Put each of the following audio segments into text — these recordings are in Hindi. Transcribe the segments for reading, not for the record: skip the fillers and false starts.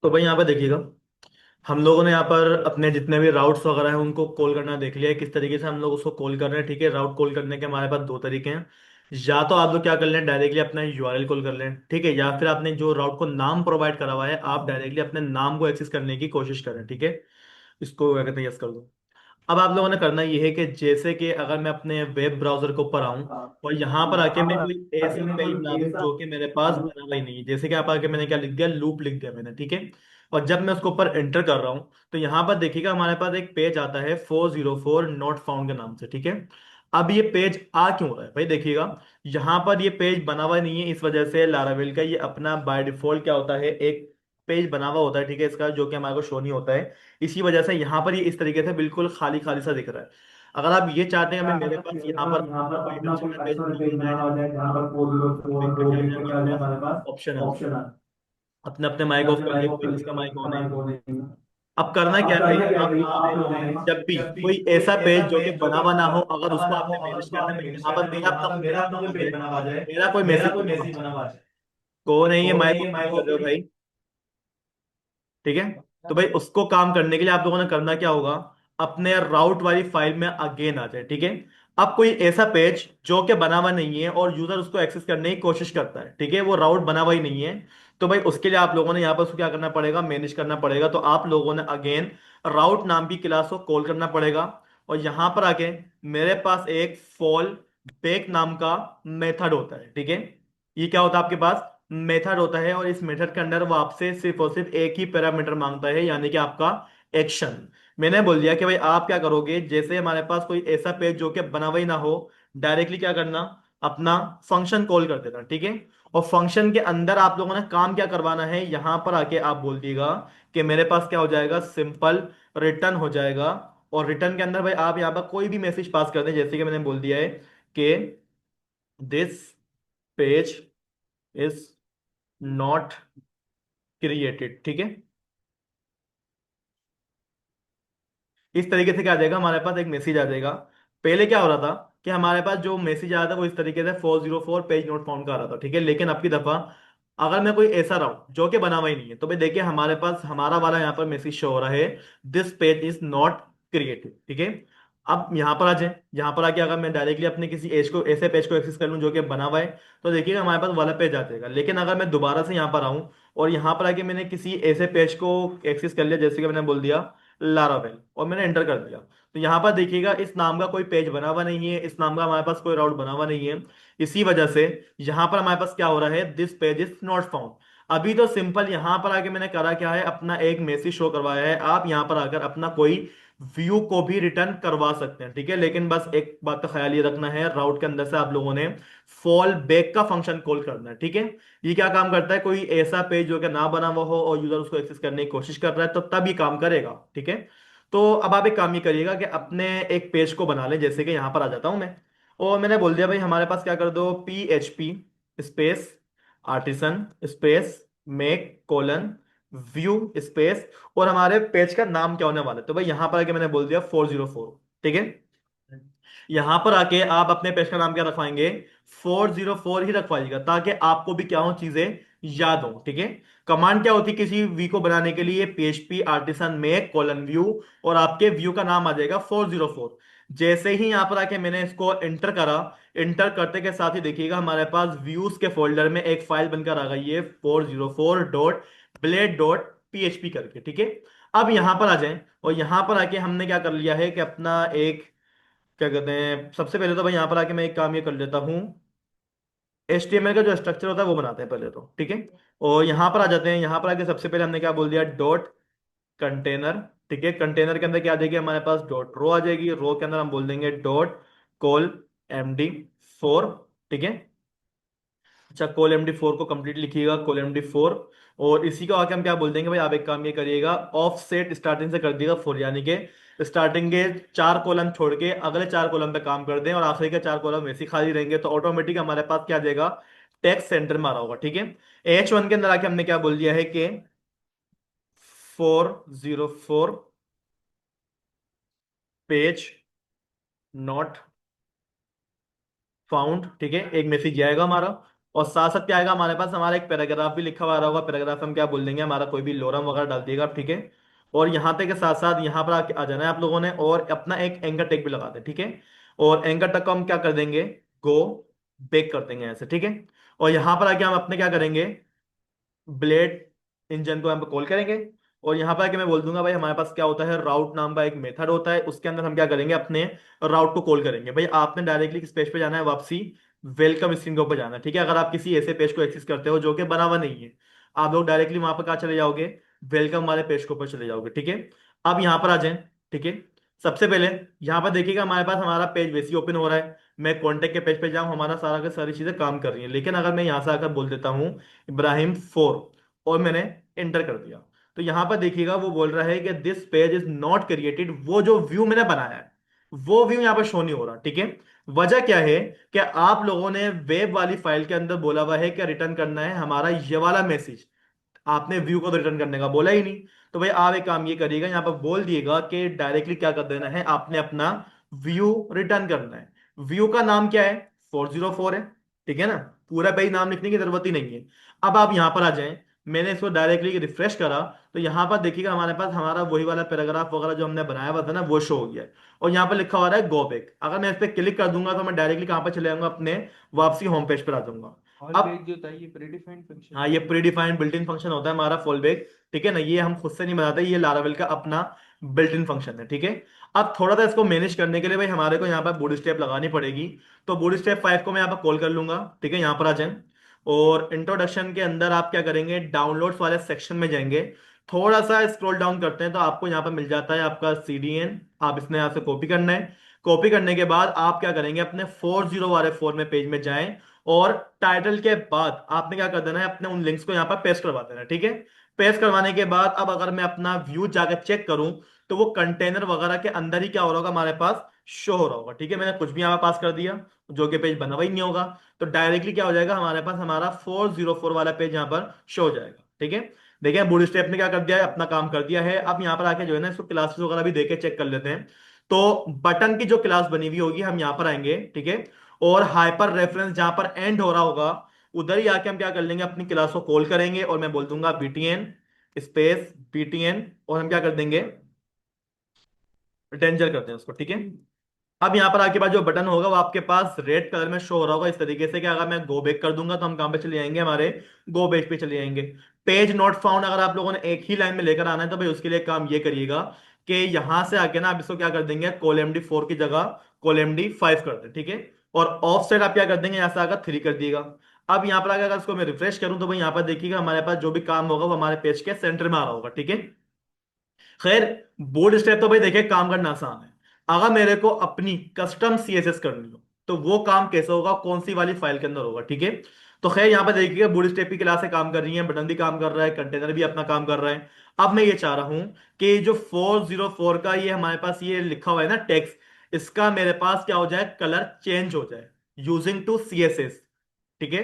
तो भाई यहाँ पे देखिएगा, हम लोगों ने यहाँ पर अपने जितने भी राउट्स वगैरह हैं उनको कॉल करना देख लिया है किस तरीके से हम लोग उसको कॉल कर रहे हैं। ठीक है, राउट कॉल करने के हमारे पास दो तरीके हैं। या तो आप लोग क्या कर लें, डायरेक्टली अपना यूआरएल कॉल कर लें, ठीक है, या फिर आपने जो राउट को नाम प्रोवाइड करा हुआ है आप डायरेक्टली अपने नाम को एक्सेस करने की कोशिश करें। ठीक है, इसको क्या कहते हैं, यस कर दो। अब आप लोगों ने करना ये है कि जैसे कि अगर मैं अपने वेब ब्राउजर के ऊपर आऊं और यहाँ पर आके मैं कोई ऐसा पेज बना दूं जो कि मेरे पास बना हुआ ही नहीं है, जैसे कि आप आके मैंने क्या लिख दिया, लूप लिख दिया मैंने, ठीक है। और जब मैं उसके ऊपर एंटर कर रहा हूँ तो यहाँ पर देखिएगा हमारे पास एक पेज आता है 404 नॉट फाउंड के नाम से, ठीक है। अब ये पेज आ क्यों रहा है भाई, देखिएगा यहाँ पर ये पेज बना हुआ नहीं है, इस वजह से लारावेल का ये अपना बाय डिफॉल्ट क्या होता है, एक पेज बना हुआ होता है, ठीक है, इसका जो कि हमारे को शो नहीं होता है। इसी वजह से यहाँ पर ये इस तरीके से बिल्कुल खाली खाली सा दिख रहा है। अगर आप ये चाहते हैं हमें मेरे पास यहाँ पर अपना कोई एक अच्छा पेज बना हुआ है जहाँ पर अपना पे चले जाएंगे हमारे पास ऑप्शन है, अपने अपने माइक ऑफ कर लिए, कोई जिसका माइक ऑन है। अब करना क्या है भाई, आप लोगों ने जब भी कोई ऐसा पेज जो कि बना हुआ ना हो अगर उसको आपने मैनेज करना है, यहाँ पर मेरा अपना कोई पेज बना हुआ है, मेरा कोई मैसेज बना हुआ है, कौन है ये माइक ऑफ क्यों कर रहे हो भाई, ठीक है। तो भाई उसको काम करने के लिए आप लोगों ने करना क्या होगा, अपने राउट वाली फाइल में अगेन आ जाए, ठीक है। अब कोई ऐसा पेज जो कि बना हुआ नहीं है और यूजर उसको एक्सेस करने की कोशिश करता है, ठीक है, वो राउट बना हुआ ही नहीं है, तो भाई उसके लिए आप लोगों ने यहाँ पर उसको क्या करना पड़ेगा, मैनेज करना पड़ेगा। तो आप लोगों ने अगेन राउट नाम की क्लास को कॉल करना पड़ेगा और यहां पर आके मेरे पास एक फॉल बैक नाम का मेथड होता है, ठीक है। ये क्या होता है आपके पास, मेथड होता है, और इस मेथड के अंदर वो आपसे सिर्फ और सिर्फ एक ही पैरामीटर मांगता है, यानी कि आपका एक्शन। मैंने बोल दिया कि भाई आप क्या करोगे, जैसे हमारे पास कोई ऐसा पेज जो कि बना हुआ ही ना हो, डायरेक्टली क्या करना, अपना फंक्शन कॉल कर देना, ठीक है। और फंक्शन के अंदर आप लोगों ने काम क्या करवाना है, यहां पर आके आप बोल दिएगा कि मेरे पास क्या हो जाएगा, सिंपल रिटर्न हो जाएगा। और रिटर्न के अंदर भाई आप यहाँ पर कोई भी मैसेज पास कर दें, जैसे कि मैंने बोल दिया है कि this page is not created, ठीक है। इस तरीके से क्या आ जाएगा, हमारे पास एक मैसेज आ जाएगा। पहले क्या हो रहा था कि हमारे पास जो मैसेज आया था वो इस तरीके से 404 पेज नोट फाउंड का आ रहा था, ठीक है। लेकिन अब की दफा अगर मैं कोई ऐसा रहा हूं जो कि बना हुआ ही नहीं है, तो भाई देखिए हमारे पास हमारा वाला यहाँ पर मैसेज शो हो रहा है, this page is not created, ठीक है। अब यहाँ पर आ जाए, यहाँ पर आके अगर मैं डायरेक्टली अपने किसी एज को ऐसे पेज को एक्सेस कर लूँ जो कि बना हुआ है, तो देखिएगा हमारे पास वाला पेज आ जाएगा। लेकिन अगर मैं दोबारा से यहाँ पर आऊँ और यहाँ पर आके मैंने किसी ऐसे पेज को एक्सेस कर लिया, जैसे कि मैंने बोल दिया लारावेल, और मैंने एंटर कर दिया, तो यहां पर देखिएगा इस नाम का कोई पेज बना हुआ नहीं है, इस नाम का हमारे पास कोई राउट बना हुआ नहीं है। इसी वजह से यहां पर हमारे पास क्या हो रहा है, this page is not found. अभी तो सिंपल यहां पर आके मैंने करा क्या है, अपना एक मैसेज शो करवाया है, आप यहां पर आकर अपना कोई व्यू को भी रिटर्न करवा सकते हैं, ठीक है। लेकिन बस एक बात का ख्याल ये रखना है, राउट के अंदर से आप लोगों ने फॉल बैक का फंक्शन कॉल करना है, ठीक है। ये क्या काम करता है, कोई ऐसा पेज जो कि ना बना हुआ हो और यूजर उसको एक्सेस करने की कोशिश कर रहा है तो तब ये काम करेगा, ठीक है। तो अब आप एक काम ये करिएगा कि अपने एक पेज को बना लें, जैसे कि यहां पर आ जाता हूं मैं, और मैंने बोल दिया भाई हमारे पास क्या कर दो, PHP space artisan space make colon view space, और हमारे पेज का नाम क्या होने वाला है, तो भाई यहां पर आके मैंने बोल दिया 404, ठीक है। यहां पर आके आप अपने पेज का नाम क्या रखवाएंगे, 404 ही रखवाइएगा, ताकि आपको भी क्या हो, चीजें याद हो, ठीक है। कमांड क्या होती है किसी वी को बनाने के लिए, PHP artisan make colon view, और आपके व्यू का नाम आ जाएगा 404। जैसे ही यहां पर आके मैंने इसको एंटर करा, एंटर करते के साथ ही देखिएगा हमारे पास व्यूज के फोल्डर में एक फाइल बनकर आ गई है 404.blade.php करके, ठीक है। अब यहां पर आ जाएं और यहां पर आके हमने क्या कर लिया है कि अपना एक क्या कहते हैं, सबसे पहले तो भाई यहाँ पर आके मैं एक काम ये कर लेता हूँ, HTML का जो स्ट्रक्चर होता है वो बनाते हैं पहले तो, ठीक है। और यहाँ पर आ जाते हैं, यहाँ पर आके सबसे पहले हमने क्या बोल दिया, डॉट कंटेनर, ठीक है। कंटेनर के अंदर क्या आ जाएगी हमारे पास, डॉट रो आ जाएगी, रो के अंदर हम बोल देंगे डॉट कॉल MD4, ठीक है। अच्छा, कॉल MD4 को कंप्लीट लिखिएगा, कॉल MD4। और इसी को आके हम क्या बोल देंगे भाई, आप एक काम ये करिएगा, ऑफ सेट स्टार्टिंग से कर दिएगा फोर, यानी कि स्टार्टिंग के चार कॉलम छोड़ के अगले चार कॉलम पे काम कर दें और आखिरी के चार कॉलम वैसे ही खाली रहेंगे, तो ऑटोमेटिक हमारे पास क्या आ जाएगा, टेक्स्ट सेंटर में आ रहा होगा, ठीक है। H1 के अंदर आके हमने क्या बोल दिया है कि 404 पेज नॉट फाउंड, ठीक है, एक मैसेज आएगा हमारा। और साथ साथ क्या आएगा हमारे पास, हमारा एक पैराग्राफ भी लिखा हुआ आ रहा होगा। पैराग्राफ हम क्या बोल देंगे, हमारा कोई भी लोरम वगैरह डाल दिएगा आप, ठीक है। और यहाँ तक के साथ साथ यहाँ पर आ जाना है आप लोगों ने, और अपना एक एंकर टैग भी लगा दे, ठीक है। और एंकर टैग को हम क्या कर देंगे, गो बेक कर देंगे ऐसे, ठीक है। और यहाँ पर आके हम अपने क्या करेंगे, ब्लेड इंजन को हम कॉल करेंगे। और यहाँ पर आके मैं बोल दूंगा भाई हमारे पास क्या होता है, राउट नाम का एक मेथड होता है, उसके अंदर हम क्या करेंगे, अपने राउट को कॉल करेंगे। भाई आपने डायरेक्टली किस पेज पे जाना है, वापसी वेलकम स्क्रीन के ऊपर जाना है, ठीक है। अगर आप किसी ऐसे पेज को एक्सेस करते हो जो कि बना हुआ नहीं है, आप लोग डायरेक्टली वहां पर कहाँ चले जाओगे, वेलकम वाले पेज के ऊपर चले जाओगे, ठीक है। अब यहाँ पर आ जाए, ठीक है। सबसे पहले यहाँ पर देखिएगा हमारे पास हमारा पेज वैसे ही ओपन हो रहा है। मैं कॉन्टेक्ट के पेज पे जाऊँ, हमारा सारा के सारी चीजें काम कर रही है। लेकिन अगर मैं यहाँ से आकर बोल देता हूँ Ibrahim 4, और मैंने एंटर कर दिया, तो यहां पर देखिएगा वो बोल रहा है कि this page is not created. वो जो व्यू मैंने बनाया है वो व्यू यहां पर शो नहीं हो रहा, ठीक है। वजह क्या है कि आप लोगों ने वेब वाली फाइल के अंदर बोला हुआ है कि रिटर्न करना है हमारा ये वाला मैसेज, आपने व्यू को तो रिटर्न करने का बोला ही नहीं। तो भाई आप एक काम ये करिएगा, यहाँ पर बोल दिएगा कि डायरेक्टली क्या कर देना है, आपने अपना व्यू रिटर्न करना है। व्यू का नाम क्या है, 404 है, ठीक है ना। पूरा पेज नाम लिखने की जरूरत ही नहीं है। अब आप यहाँ पर आ जाएं, मैंने इसको डायरेक्टली रिफ्रेश करा, तो यहाँ पर देखिएगा हमारे पास हमारा वही वाला पैराग्राफ वगैरह जो हमने बनाया हुआ था ना, वो शो हो गया है। और यहाँ पर लिखा हुआ है गो बैक। अगर मैं इस पर क्लिक कर दूंगा तो मैं डायरेक्टली कहाँ पर चले जाऊंगा, अपने वापसी होम पेज पर आ जाऊंगा। ऑल अब पेज जो था ये प्रीडिफाइंड फंक्शन हाँ, है ये क्या? Pre defined built in function होता है हमारा फॉल बैक, ठीक है ना। ये हम खुद से नहीं बनाते, ये लारावेल का अपना बिल्ट इन फंक्शन है, ठीक है। अब थोड़ा सा इसको मैनेज करने के लिए भाई हमारे को यहाँ पर बूट स्टेप लगानी पड़ेगी। तो बूट स्टेप 5 को मैं यहाँ पर कॉल कर लूंगा, ठीक है। यहाँ पर आ जाए, और इंट्रोडक्शन के अंदर आप क्या करेंगे, डाउनलोड्स वाले सेक्शन में जाएंगे। थोड़ा सा स्क्रॉल डाउन करते हैं तो आपको यहाँ पर मिल जाता है आपका CDN। आप इसने यहाँ से कॉपी करना है। कॉपी करने के बाद आप क्या करेंगे, अपने 40 वाले 4 में पेज में जाएं, और टाइटल के बाद आपने क्या कर देना है, अपने उन लिंक्स को यहाँ पर पेस्ट करवा देना है, ठीक है। पेस्ट करवाने के बाद अब अगर मैं अपना व्यू जाकर चेक करूं, तो वो कंटेनर वगैरह के अंदर ही क्या हो रहा होगा, हमारे पास शो हो रहा होगा, ठीक है। मैंने कुछ भी यहाँ पास कर दिया जो कि पेज बना हुआ ही नहीं होगा, तो डायरेक्टली क्या हो जाएगा, हमारे पास हमारा 404 वाला पेज यहाँ पर शो हो जाएगा, ठीक है। देखिए बूट स्टेप ने क्या कर दिया है, अपना काम कर दिया है। अब यहाँ पर आके जो है ना, इसको क्लासेस वगैरह भी देके चेक कर लेते हैं। तो बटन की जो क्लास बनी हुई होगी, हम यहाँ पर आएंगे, ठीक है। और हाइपर रेफरेंस जहां पर एंड हो रहा होगा, उधर ही आके हम क्या कर लेंगे, अपनी क्लास को कॉल करेंगे, और मैं बोल दूंगा BTN स्पेस BTN, और हम क्या कर देंगे, डेंजर करते हैं उसको, ठीक है। अब यहाँ पर आके बाद जो बटन होगा वो आपके पास रेड कलर में शो हो रहा होगा इस तरीके से कि अगर मैं गो बैक कर दूंगा तो हम कहाँ पे चले जाएंगे, हमारे गो पेज पे चले जाएंगे। पेज नॉट फाउंड अगर आप लोगों ने एक ही लाइन में लेकर आना है, तो भाई उसके लिए काम ये करिएगा कि यहां से आके ना आप इसको क्या कर देंगे, COL MD 4 की जगह COL MD 5 कर दे, ठीक है। और ऑफ साइड आप क्या कर देंगे, यहाँ से आकर 3 कर दिएगा। अब यहाँ पर अगर इसको मैं रिफ्रेश करूं, तो भाई यहाँ पर देखिएगा हमारे पास जो भी काम होगा वो हमारे पेज के सेंटर में आ रहा होगा, ठीक है। खैर, बोर्ड स्टेप तो भाई देखिए काम करना आसान है। अगर मेरे को अपनी कस्टम CSS करनी हो, तो वो काम कैसे होगा, कौन सी वाली फाइल के अंदर होगा, ठीक है। तो खैर यहाँ पे देखिए बोर्ड स्टेप की क्लासें काम कर रही हैं, बटन भी काम कर रहा है, कंटेनर भी अपना काम कर रहा है। अब मैं ये चाह रहा हूं कि जो 404 का ये हमारे पास ये लिखा हुआ है ना टेक्स्ट, इसका मेरे पास क्या हो जाए, कलर चेंज हो जाए यूजिंग टू CSS, ठीक है।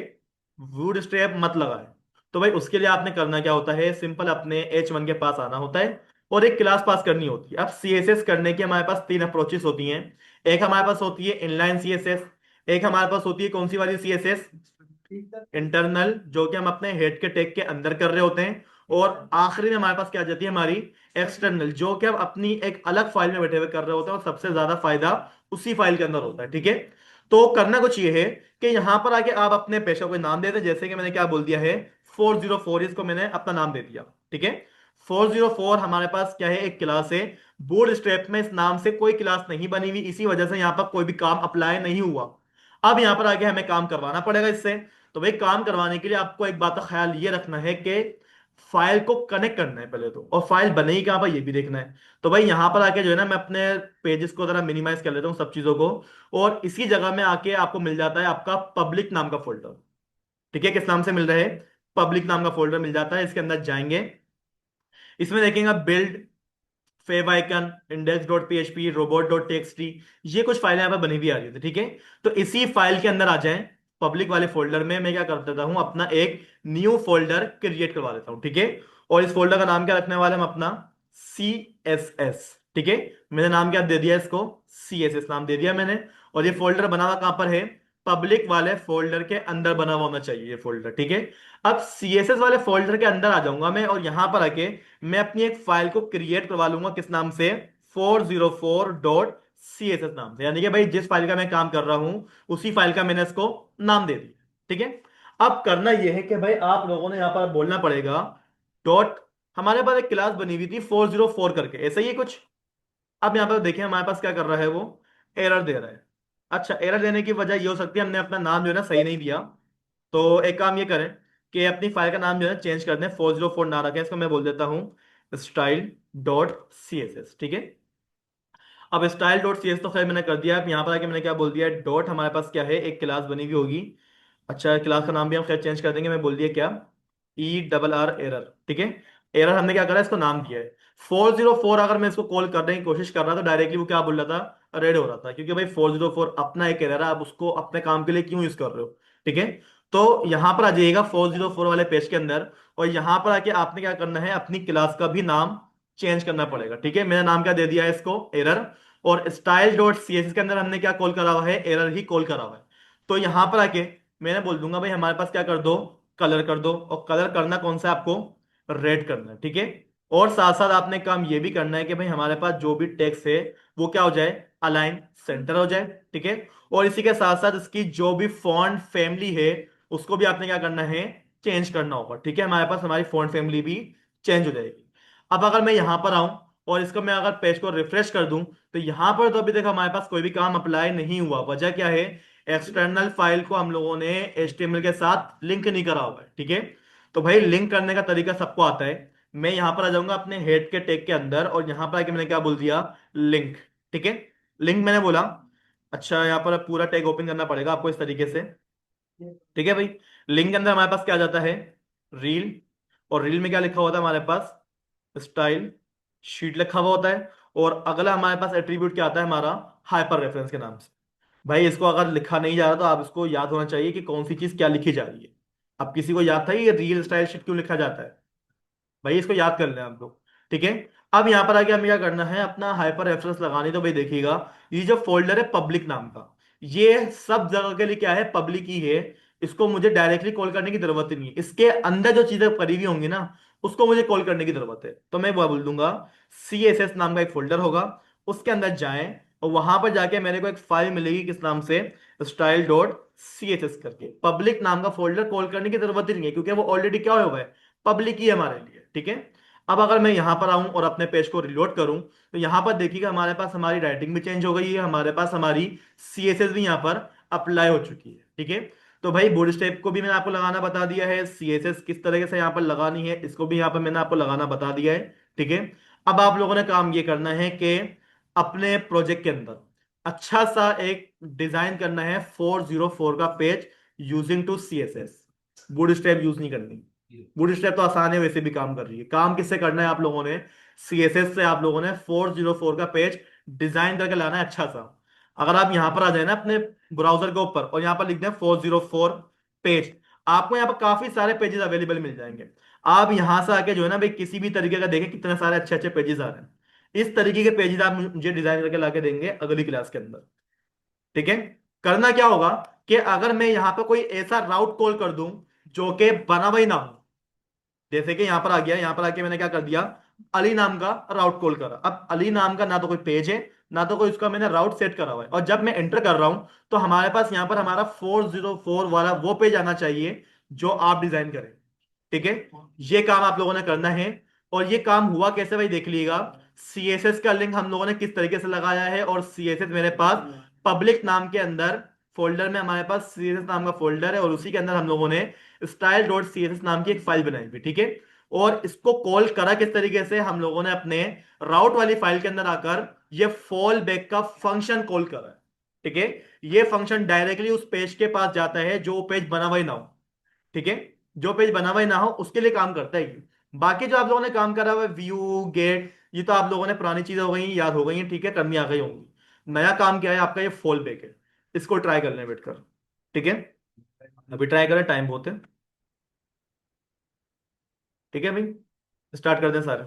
वुड स्टेप मत लगाए। तो भाई उसके लिए आपने करना क्या होता है, सिंपल अपने H1 के पास आना होता है, और एक क्लास पास करनी होती है। अब CSS करने की हमारे पास 3 अप्रोचेस होती हैं। एक हमारे पास होती है इनलाइन CSS, एक हमारे पास होती है कौन सी वाली CSS, इंटरनल, जो कि हम अपने हेड के टैग के अंदर कर रहे होते हैं। और आखिरी में हमारे पास क्या आ जाती है, हमारी एक्सटर्नल, जो कि हम अपनी एक अलग फाइल में बैठे हुए कर रहे होते हैं, और सबसे ज्यादा फायदा उसी फाइल के अंदर होता है, ठीक है। तो करना कुछ ये है कि यहां पर आके आप अपने पेशा को नाम दे दें, जैसे कि मैंने क्या बोल दिया है, 404, इसको मैंने अपना नाम दे दिया, ठीक है। 404 हमारे पास क्या है, एक क्लास है। बोर्ड स्ट्रैप में इस नाम से कोई क्लास नहीं बनी हुई, इसी वजह से यहां पर कोई भी काम अप्लाई नहीं हुआ। अब यहां पर आके हमें काम करवाना पड़ेगा इससे। तो भाई काम करवाने के लिए आपको एक बात का ख्याल ये रखना है कि फाइल को कनेक्ट करना है पहले तो, और फाइल बनेगी कहां पर ये भी देखना है। तो भाई यहां पर आके जो है ना, मैं अपने पेजेस को जरा मिनिमाइज कर लेता हूँ सब चीजों को, और इसी जगह में आके आपको मिल जाता है आपका पब्लिक नाम का फोल्डर, ठीक है। किस नाम से मिल रहा है, पब्लिक नाम का फोल्डर मिल जाता है। इसके अंदर जाएंगे, इसमें देखेंगे build few icon, index.php, robot.txt, ये कुछ फाइलें यहाँ पर बनी हुई आ रही थी, ठीक है। तो इसी फाइल के अंदर आ जाएं, पब्लिक वाले फोल्डर में मैं क्या कर देता हूं, अपना एक न्यू फोल्डर क्रिएट करवा देता हूं, ठीक है। और इस फोल्डर का नाम क्या रखने वाले हम, अपना CSS, ठीक है। मैंने नाम क्या दे दिया इसको, CSS नाम दे दिया मैंने। और ये फोल्डर बना हुआ कहां पर है, पब्लिक वाले फोल्डर के अंदर बना हुआ होना चाहिए ये फोल्डर, ठीक है। अब सीएसएस वाले फोल्डर के अंदर आ जाऊंगा मैं, और यहां पर आके मैं अपनी एक फाइल को क्रिएट करवा लूंगा, किस नाम से, 404.css नाम से, यानी कि भाई जिस फाइल का मैं काम कर रहा हूं उसी फाइल का मैंने इसको नाम दे दिया, ठीक है। अब करना यह है कि भाई आप लोगों ने यहां पर बोलना पड़ेगा डॉट, हमारे पास एक क्लास बनी हुई थी 404 करके, ऐसा ही है कुछ। अब यहां पर देखिए हमारे पास क्या कर रहा है वो, एरर दे रहा है। अच्छा, एरर देने की वजह ये हो सकती है हमने अपना नाम जो है ना सही नहीं दिया। तो एक काम ये करें कि अपनी फाइल का नाम जो है चेंज कर दें, 404 ना रखें इसको, मैं बोल देता हूं style.css, ठीक है। अब style.cs तो खैर मैंने कर दिया। अब यहाँ पर आके मैंने क्या बोल दिया, डॉट हमारे पास क्या है, एक क्लास बनी हुई होगी। अच्छा, क्लास का नाम भी हम खैर चेंज कर देंगे, मैं बोल दिया क्या, ERR एरर, ठीक है। एरर हमने क्या करा, इसको नाम दिया है 404। अगर मैं इसको कॉल करने की कोशिश कर रहा था डायरेक्टली, वो क्या बोल रहा था, रेड हो रहा था, क्योंकि भाई 404 अपना एक एरर है, आप उसको अपने काम के लिए क्यों यूज कर रहे हो, ठीक है। तो यहां पर आ जाइएगा 404 वाले पेज के अंदर, और यहां पर आके आपने क्या करना है, अपनी क्लास का भी नाम चेंज करना पड़ेगा, ठीक है। मैंने नाम क्या दे दिया है इसको, एरर। और स्टाइल डॉट सी एस के अंदर हमने क्या कॉल करा हुआ है, एरर ही कॉल करा हुआ है। तो यहां पर आके मैंने बोल दूंगा भाई हमारे पास क्या कर दो, कलर कर दो, और कलर करना कौन सा है आपको, रेड करना है, ठीक है। और साथ साथ आपने काम ये भी करना है कि भाई हमारे पास जो भी टेक्स्ट है वो क्या हो जाए, अलाइन सेंटर हो जाए, ठीक है। और इसी के साथ साथ इसकी जो भी फॉन्ट फैमिली है उसको भी आपने क्या करना है, चेंज करना होगा, ठीक है। हमारे पास हमारी फॉन्ट फैमिली भी चेंज हो जाएगी। अब अगर मैं यहां पर आऊं और इसको मैं अगर पेज को रिफ्रेश कर दूं, तो यहां पर तो अभी तक हमारे पास कोई भी काम अप्लाई नहीं हुआ। वजह क्या है, एक्सटर्नल फाइल को हम लोगों ने HTML के साथ लिंक नहीं करा हुआ है, ठीक है। तो भाई लिंक करने का तरीका सबको आता है। मैं यहां पर आ जाऊंगा अपने हेड के टैग के अंदर, और यहां पर आके मैंने क्या बोल दिया, लिंक, ठीक है। लिंक मैंने बोला। अच्छा, यहां पर पूरा टैग ओपन करना पड़ेगा आपको इस तरीके से, ठीक है भाई। लिंक के अंदर हमारे पास क्या आ जाता है, रील। और रील में क्या लिखा होता है हमारे पास, स्टाइल शीट लिखा हुआ होता है। और अगला हमारे पास एट्रीब्यूट क्या आता है हमारा, हाइपर रेफरेंस के नाम से। भाई इसको अगर लिखा नहीं जा रहा तो आप इसको याद होना चाहिए कि कौन सी चीज क्या लिखी जा रही है। अब किसी को याद था ये रील स्टाइल शीट क्यों लिखा जाता है, भाई इसको याद कर लें आप लोग, ठीक है। अब यहां पर आके हमें क्या करना है, अपना हाइपर रेफरेंस लगानी। तो भाई देखिएगा, ये जो फोल्डर है पब्लिक नाम का, ये सब जगह के लिए क्या है, पब्लिक ही है। इसको मुझे डायरेक्टली कॉल करने की जरूरत ही नहीं है, इसके अंदर जो चीजें करी हुई होंगी ना उसको मुझे कॉल करने की जरूरत है। तो मैं वो बोल दूंगा CSS नाम का एक फोल्डर होगा, उसके अंदर जाएं, और वहां पर जाके मेरे को एक फाइल मिलेगी किस नाम से, style.css करके। पब्लिक नाम का फोल्डर कॉल करने की जरूरत ही नहीं है, क्योंकि वो ऑलरेडी क्या हुआ है, पब्लिक ही है हमारे लिए, ठीक है। अब अगर मैं यहां पर आऊं और अपने पेज को रिलोड करूं, तो यहां पर देखिएगा हमारे पास हमारी राइटिंग भी चेंज हो गई है, हमारे पास हमारी CSS भी यहां पर अप्लाई हो चुकी है, ठीक है। तो भाई बूटस्ट्रैप को भी मैंने आपको लगाना बता दिया है, CSS किस तरीके से यहां पर लगानी है इसको भी यहां पर मैंने आपको लगाना बता दिया है, ठीक है। अब आप लोगों ने काम ये करना है कि अपने प्रोजेक्ट के अंदर अच्छा सा एक डिजाइन करना है 404 का page, using to CSS। Bootstrap use नहीं करनी। बूटस्ट्रैप तो आसान है, वैसे भी काम कर रही है। काम किससे करना है आप लोगों ने, CSS से आप लोगों ने 404 का पेज डिजाइन करके लाना है अच्छा सा। अगर आप यहां पर आ जाए ना अपने ब्राउजर के ऊपर और यहां पर लिख दें 404 पेज, आपको यहाँ पर काफी सारे पेजेस अवेलेबल मिल जाएंगे। आप यहां से आके जो है ना भाई किसी भी तरीके का देखें कितने सारे अच्छे अच्छे पेजेस आ रहे हैं। इस तरीके के पेजेस आप मुझे डिजाइन करके लाके देंगे अगली क्लास के अंदर, ठीक है। करना क्या होगा कि अगर मैं यहां पर कोई ऐसा राउट कॉल कर दूं जो कि बना हुआ ही ना हो, जैसे कि यहां पर आ गया, यहां पर आके मैंने क्या कर दिया, अली नाम का राउट कॉल करा। अब अली नाम का ना तो कोई पेज है, ना तो कोई उसका मैंने राउट सेट करा हुआ है, और जब मैं एंटर कर रहा हूं तो हमारे पास यहां पर हमारा 404 वाला वो पेज आना चाहिए जो आप डिजाइन करें, ठीक है। ये काम आप लोगों ने करना है। और ये काम हुआ कैसे भाई देख लीजिएगा, CSS का लिंक हम लोगों ने किस तरीके से लगाया है, और CSS मेरे पास पब्लिक नाम के अंदर फोल्डर में हमारे पास CSS नाम का फोल्डर है, और उसी के अंदर हम लोगों ने style.css नाम की एक फाइल बनाई हुई, ठीक है। और इसको कॉल करा किस तरीके से, हम लोगों ने अपने राउट वाली फाइल के अंदर आकर ये फॉल बैक का फंक्शन कॉल करा है, ठीक है। ये फंक्शन डायरेक्टली उस पेज के पास जाता है जो पेज बना हुआ ही ना हो, ठीक है। जो पेज बना हुआ ही ना हो उसके लिए काम करता है ये। बाकी जो आप लोगों ने काम करा हुआ है व्यू गेट, ये तो आप लोगों ने पुरानी चीजें हो गई याद हो गई हैं, ठीक है, करनी आ गई होंगी। नया काम क्या है आपका, ये फॉल बैक है। इसको ट्राई कर लें बैठ कर, ठीक है। अभी ट्राई करें, टाइम बहुत है, ठीक है भाई, स्टार्ट कर दें सारे।